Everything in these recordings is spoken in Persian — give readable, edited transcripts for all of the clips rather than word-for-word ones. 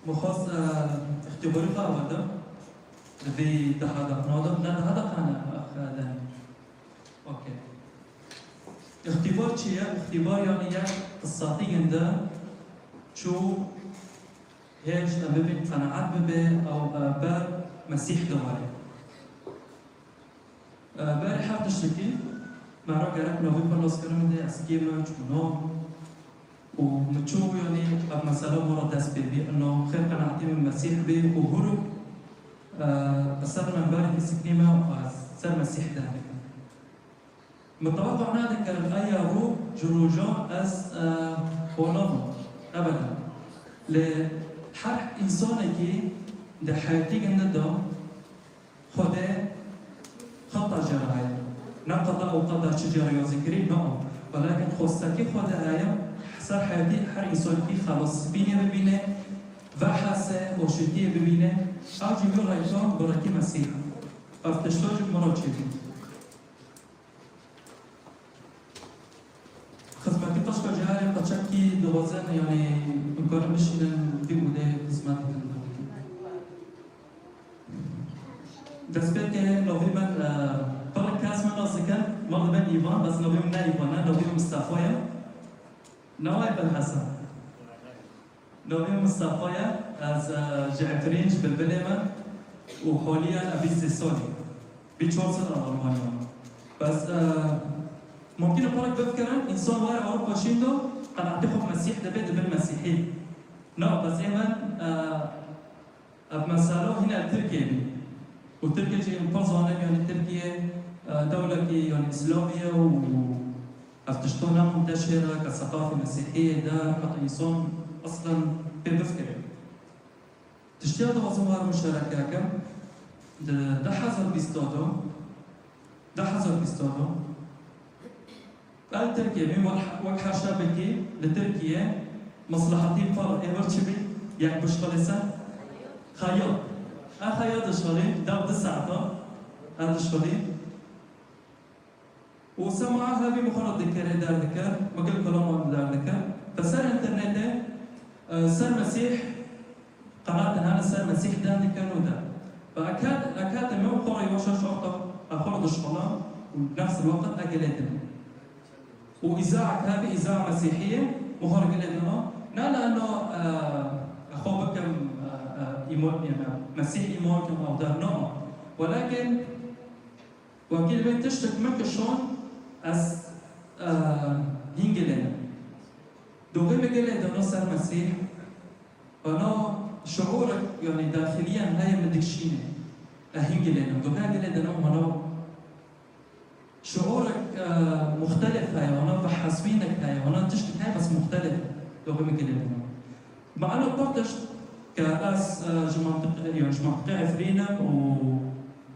مخص اختباري قاعدة في تحدث نادم نتحدث عن أخ داني. أوكي. اختبار شيء اختبار يعني قصتي عنده شو هيك ببين قناعات ببين أو باب مسيح دواري. باري حاب تشتكي مع رجالك نوبي بلوس كلام ده أسكيم نوع شنو ومتشو يعني اب مسألة مرة داس بي انه خير قناعتي من المسيح بي وهرو بسر من بارك السكنيمة وسر مسيح ذلك متوقع نادك الآية رو جروجان از هونامو أبدا لحرق إنساني كي ده حياتي جنده خده خطأ جرائي نقضى أو قضى شجرة يذكرين نعم ولكن خصتي خده آية سر حياتي هر إنسان كي خلاص بينه ببينه وحاسة وشتيه ببينه أجي بيو رايجان بركي مسيح أفتشتاج مرات شديد خدمتي تشكر جهاري قد شكي دوازن يعني مكان مش في مده خدمتي دسبت نوفي من طلع كاس من راسك مرة من إيفان بس نوفي من إيفان نوفي من مستعفايا نوايب الحسن نوفي مصطفى از جعفرينج بالبلمة وحاليا أبي سيسوني بيتشورسن ألمانيا بس ممكن أقولك بفكرة إنسان وارع أوروبا شيندو قد أعتقد مسيح دبيت بالمسيحي لا بس إيمن بمسألة هنا تركيا بي وتركيا جي مفضلة يعني تركيا دولة يعني إسلامية و أفتشتونا منتشرة كثقافة مسيحية دا حتى إنسان أصلاً بفكر تشتغل وزمار مشاركة كم ده حزر بيستودو قال تركيا من وقحة شابكي لتركيا مصلحتي فرق إيبرشبي يعني بشغلسة خياط خياط الشغلي ده بتسعة هذا الشغلي وسمعها بمخرج ذكر دار ذكر مقل كلام دار ذكر فصار انترنت صار مسيح قناة هذا صار مسيح دار ذكر ودا فأكاد المو قري وشش أخرج الشغلة وبنفس الوقت أجلتنا وإذاعة هذه إذاعة مسيحية مخرج لنا لا لأنه أخوبكم مسيح إيمانكم أو دار نوع ولكن وكل بيت تشتك مكة شون از هنجلنا دوغي مجلة ده نصر مسيح أنا شعورك يعني داخليا هاي مدكشينة هنجلنا دوغي مجلة ده أنا شعورك مختلف هاي وأنا بحسبينك هاي وأنا تشتك هاي بس مختلف دوغي مجلة ده مع أنا قرتش كأس جماعة عفرينا و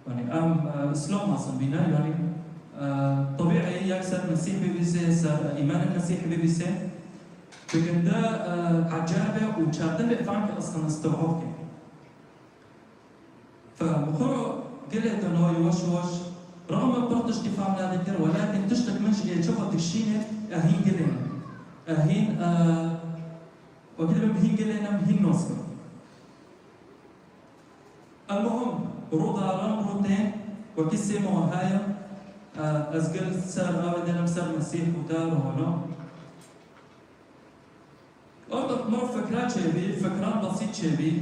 يعني إسلام أصلا بنا يعني طبيعي يكسر المسيح بيبيسه صار إيمان المسيح بيبيسه لكن ده عجابة وشاردن بإفعالك أصلاً استوعبك فمخرج قلت إنه يوش رغم برضش دفاع من هذا الكلام ولكن تشتك من شيء تشوفها تكشينة أهين قلنا أهين وكذا بهين قلنا بهين نصر المهم روضة رام روتين وكسي موهايا أزقل سار أبدا نمسر مسيح ودار وهنا أرضك مر فكرات شبي فكرات بسيط شبي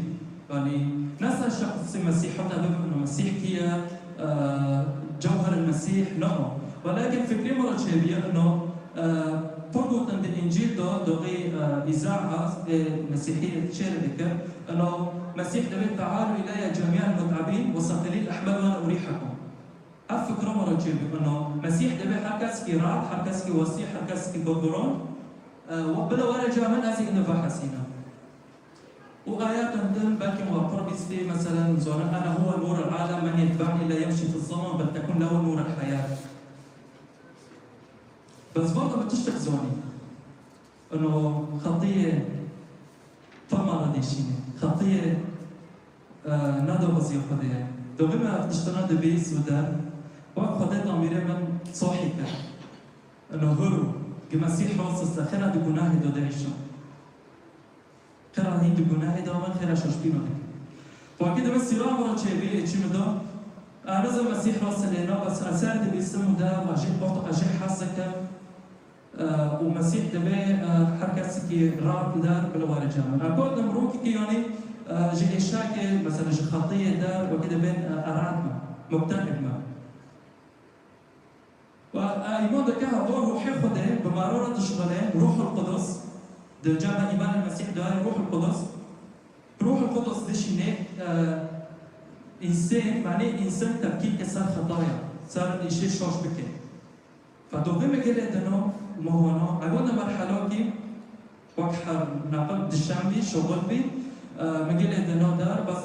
يعني ناس الشخص المسيح حتى إنه مسيح كيا جوهر المسيح لا ولكن فكري مرة شبي إنه فرقوا عند الإنجيل ده دغي إذاعة مسيحية شير ذكر إنه مسيح دبيت تعالوا إلي جميع المتعبين وثقيلي الأحمال وأنا أريحكم. أفكر مرة جيبي إنه مسيح دبيت حركس كي رعد حركس كي وسيح حركس كي ببرون وبلا ولا جامن أزي إنه حسينا. وآيات عندهم بلكي موفر بيستي مثلا زونا أنا هو نور العالم من يتبعني لا يمشي في الظلام بل تكون له نور الحياة. بس برضه بتشتك زوني إنه خطية فما رديشيني خطية نادو بزيو خديه دوغي ما تشتغل دبي سودان وقت خديه ضميري من صوحيك إنه هرو كمسيح راس الساخنة دي كناه دو دعيشة خير هين دبناه دائما خير شوش بينه وأكيد بس سلام ورا شيء شيء مدة أنا زي مسيح راس لنا بس أساعد بيسمو ده وأجيب برضه أجيب حزكة ومسيح تبع حركة سكي راب دار بالوارد جامع أقول نمروك كي يعني جي إشاكة مثلا جي خطية دار وكده بين أراد ما مبتكر ما وإيمان ذكاء هو روحي خده بمرارة تشغله روح القدس ده جامع إيمان المسيح ده روح القدس روح القدس ده شيء إنسان معناه إنسان تبكي كسر خطايا صار إشي شوش بكي فدوغي مجال إنه مهونا أقولنا مرحلة كي وقحر نقل دشامبي شغل بي مجال إنه دار بس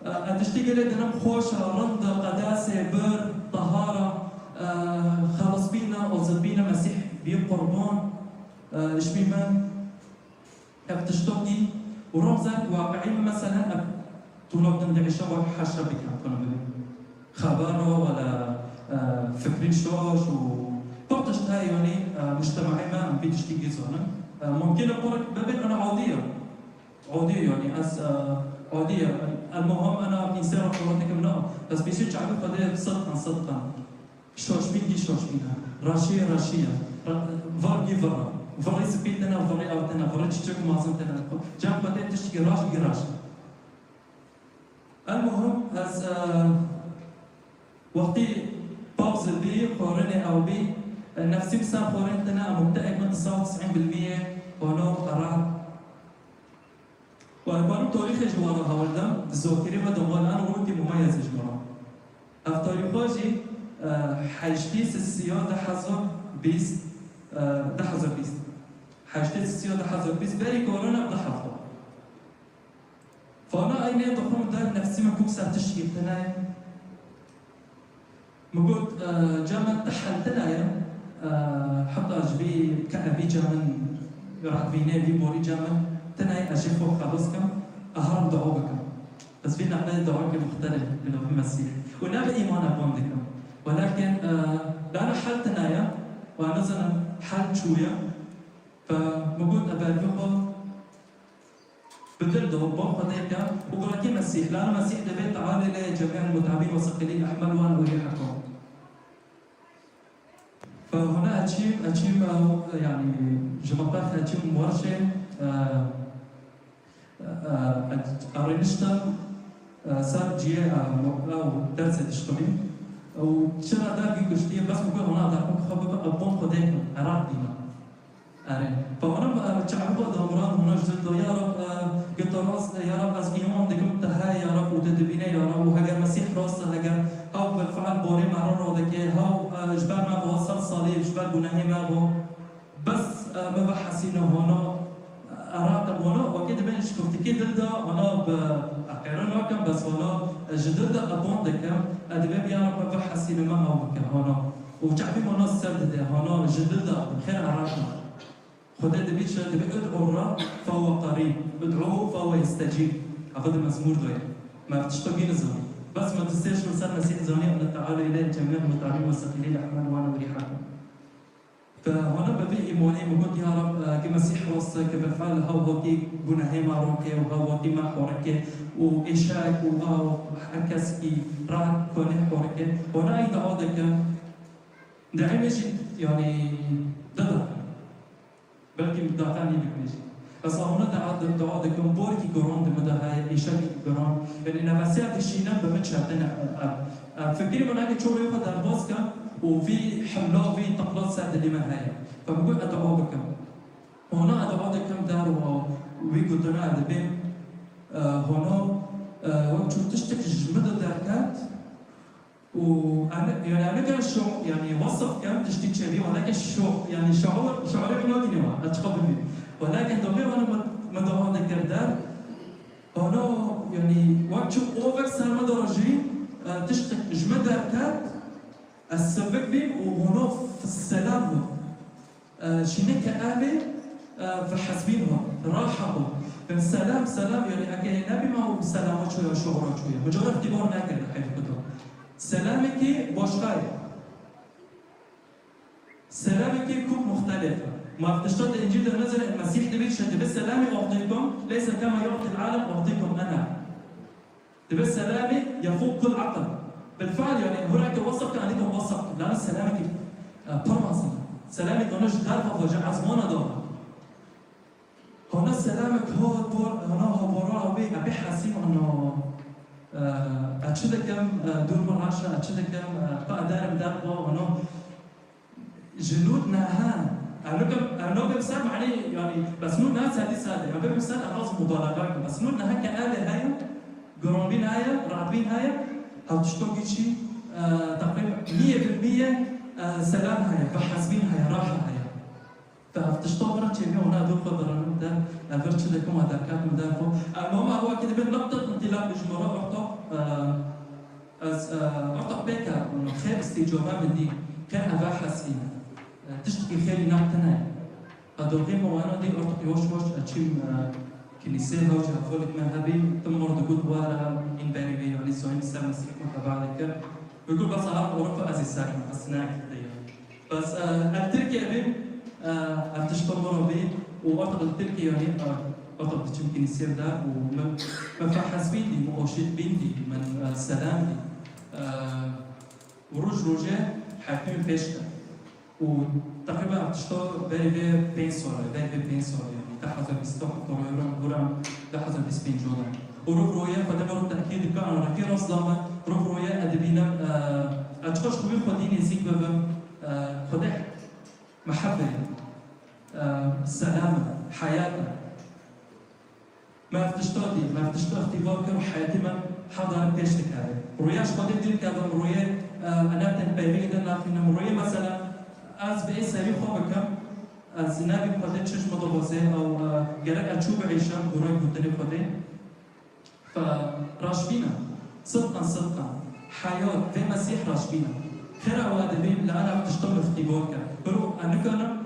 أتشتغل إنه خوش رند قداسة بر طهارة خلص بينا وزد بينا مسيح بقربان إيش بيمن أبتشتغي ورمزك واقعي مثلا طلاب ندعيشة وحشة بك خبره ولا فكرين شوش وبرتش تاي يعني مجتمعي ما عم بيتشتغي زونا ممكن أقول ببين أنا عودية يعني أس عودية المهم أنا إنسان قراتك منه بس بيصير شعبي قدر صدقا شوش بينا راشية فرقي فرق فرقي سبيتنا وفرقي أوتنا فرقي تشتغل معظمتنا جاب قدر تشتغي راش المهم از وقتی باوز بی قرنه او بی نفسی بسام قرن تنا مبتئك من 99% ونو قرار وأبانو تاريخ جوارا هولدم ذاكري ودموال أنا روتي مميز جوارا اف تاريخاجي حيشتيس السيا ده حزر بيس حيشتيس السيا ده حزر بيس بري قرنه ده حفظ فأنا أين دخلوا دار نفسي ما كنت سأتشتغل تناي مقول جامع تحلتنا حتى أجبي كأبي جامع راتبيني بي بوري جامع تناي أشوفه خلاص كم أهرم دعوة كم بس فينا عمل دعوة مختلف من المسيح ونبي إيمان أبوندكم ولكن لأنا حلتنا ونزل حل شوية فمقول أبالغه بدل دور بوم خديك وقرأتي مسيح لأن مسيح دبيت تعالى لجميع المتعبين والثقيلين أحمل وأنا أريحكم فهنا أتشيم يعني جمعات أتشيم ورشة أرينشتن صار جيه أو درس تشتغلي وشرا دار في كشتية بس ممكن هنا داركم خبر أبوم خديك أراد دينا فأنا شعبه دمران هنا جزء يا رب قلت راس يا رب از إيمان دكم تهاي يا رب وتدبينه يا رب وهجر مسيح راس هجر أو بالفعل بوري مرة ذكي هاو جبال ما بوصل صليب جبال جناه ما بو بس ما بحسينه هنا أراك هنا وكده بين شفت كده ده هنا بأكرر لكم بس هنا جدد أبون دكم أدبي يا رب ما بحسينه ما هو بكم هنا وشعبي هنا السرد ده هنا جدد خير أراكم خدای دبیت شد دبیت ادعو الرب فهو قريب ادعوه فهو يستجيب هذا المزمور ده ما بتشتاقين الزمان بس ما تنساش رسالة مسيح زاني أن تعالى إلى الجميع المتعبين والثقيلين أحمل وأنا أريحكم فهنا ببي إيماني بقول يا رب كمسيح وصى كبالفعل هو كي جناهي ما روكي وهو كي ما حركة وإشاك وهو حكس كي راد كونه حركة هنا أي دعوة دعيمة يعني ضد بلكي مدافعني بكنيش بس هنا دعوة دكم بوركي قرون دمدا هاي إشاكي قرون يعني نفسيات الشينام بمتشاتنا فكري مناك تشوف يوفا دربوسكا وفي حملة وفي تقلص سعد اللي ما هاي فبقول أدعو بكم هنا أدعو بكم دار ويقولنا أدبين هنا وقت تشتك جمدة دركات وأنا يعني أنا كان شو يعني وصف كم تشتي شيء ولكن شو يعني شعوري من وجهي ما أتقبل فيه ولكن دوبي وأنا مدعو ذكر دار هنا يعني وقت شو أوفر سلمى درجي تشتك جمدة دركات السبب بي وهنا في السلام شينك آبي في حسبينها راحة السلام سلام يعني أكيد نبي ما هو سلامات شوية وشعورات شوية مجرد اختبار ناكر الحين كده سلامك باشقاي سلامك كوب مختلفة ما بتشتغل الانجيل ده نزل المسيح دبي شد بالسلامه اعطيكم ليس كما يعطي العالم اعطيكم انا. بالسلامه يفوق كل عقل. بالفعل يعني هناك وصف كان عليكم وصف لان السلامه برمص سلامه كونش تعرف وجع عزمونا دور. هنا سلامك هو دور هنا هو برا أبي حاسين إنه أتشد كم دور مراشة أتشد كم قادر مدربه إنه جنودنا هان أنا بمثال معني يعني بس نود ناس هذه سادة يعني بمثال أنا أصلا مبالغة بس نودنا هان كآلة هاي قرنبين هاي رعبين هاي هتشتوقي شيء تقريبا 100% سلام هاي بحسبين هاي راحة هاي فبتشتغل مرات شيء هنا دول قدرنا ده الفرش اللي كم هذا كات مدافع المهم هو كده بين نقطة انطلاق بجمرة أعتق بيكا إنه خير استجابة من دي خير أبا حسين تشتكي خير نقطنا هذول غير موانا دي أعتق يوش أشيم كنيسة هوش أفولك مذهبي ثم مرض قد وارا إن باري بي ولي سوين السلام مسيحكم تبعك بيقول بس عارف أوروبا أزي ساكن بس ناكل بس التركي أبي أفتشتغل به وأعتقد التركي يعني أعتقد يمكن يصير ده وما فحسبين دي مؤشد بيندي من سلام دي وروجة حاكمين فيشتا وتقريبا أفتشتغل باري بينسور يعني تحظى بستوح طريقة تحظى بسبين جولا وروف رويا فدمر التأكيد كان ركير أصلا روف رويا أدبينا أتخش خبير خديني زيك بابا خدح محبة سلامة حياتنا ما فتشتغلي ما فتشتغل اختبار كانوا حياتي ما حضر بيشتك هذا رؤياش قدر دير كذا رؤيا أنا تنبيه جدا لكن رؤيا مثلا از بأي سريع خابكم از نبي قدر شش مضبوطه أو جرك أشوف عيشان قريب بتني قدر فراشبينا صدقا حياة في مسيح راشبينا خير أوادبين لأنا بتشتغل اختبار كذا برو أنا كنا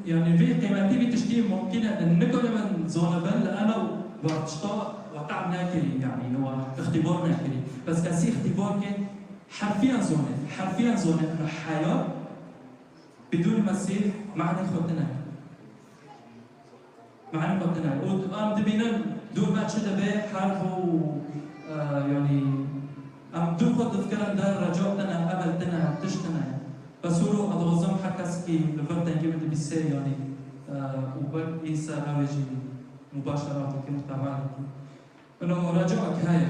يعني في قيمتي بتشتي ممكن ان نكون من زونبان لأنا وبتشتغل وتعب ناكري يعني هو اختبار ناكري بس كسي اختبار كي حرفيا زونة انه حياة بدون مسيح معنا خدنا وأم دبينا دون ما تشد به حرب يعني أم دون خد فكرة ده رجعتنا قبلتنا تشتنا بس هو أتوظم حكاس كي لفرت نجيب اللي بيسير يعني وبر إيسا راوجي مباشرة كي متابعة إنه رجعك هاي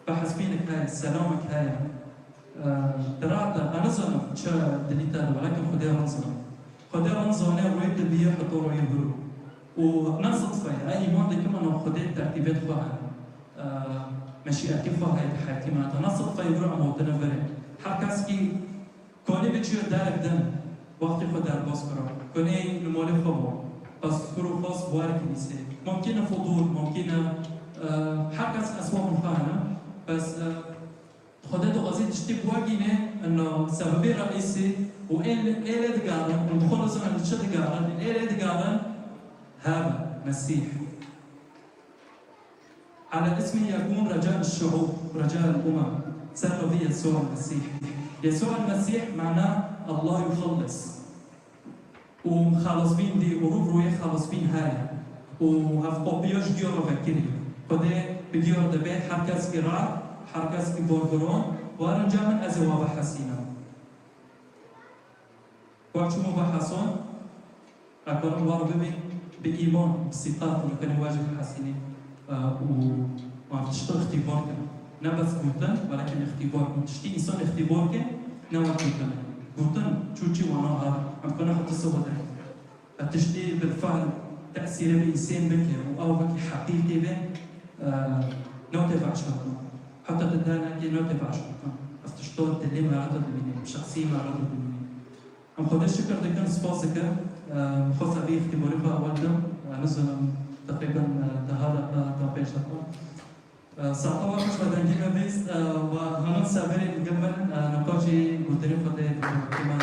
بحسبينك هاي سلامك هاي ترى أنا ظلم شو دليتها ولكن خدها رنظنا رويت بيه حطوا يهرو ونصت فيها أي مادة كمان خدها ترتيبات فيها مشيئتي فيها حياتي ما نصت فيها يهرو أموتنا فرق حكاس كي كوني بتشير دارك دم وقت خود در باز کرد کنی نمال خواه بس کرو خاص بوار کنیسه ممکنه فضول ممکنه هر کس اسباب مفاهمه بس خدا تو قضیه تشتی بواجینه انه سبب رئیسی و ایل دقارن ومخلص عن الشد دقارن ایل دقارن هذا مسيح على اسمه يكون رجاء الشعوب رجاء الامم سر في يسوع المسيح يسوع المسيح معناه الله يخلص ومخلص بين دي وروف روي خلص بين هاي وهف بيوش ديور فكري خده بديور دبي حركز كرار حركز كبورغرون وارنجا من أزوا بحسينا وقت شو مبحثون أكون وارد بإيمان بثقة ولكن واجب حسيني وما تشتغل اختبار كنا نبذ قوتن ولكن اختبار تشتي إنسان اختبار كنا نوع قوتن قوتن شو وانا عم كنا حتى صوتك تشتي بالفعل تأثير بإنسان بك أو بك حقيقي به نوتي بعشرة حتى تدانا كي نوتي بعشرة أفتشتغل تلي ما عدد مني شخصي ما عدد مني أم خدش شكر دكان سباسك خاصة بي اختباري فأولدم نزل تقريبا تهذا تابيش ساعتها مش بدنا نجيب بيس وهنون سافرين قبل نقاشي قدرين فده كمان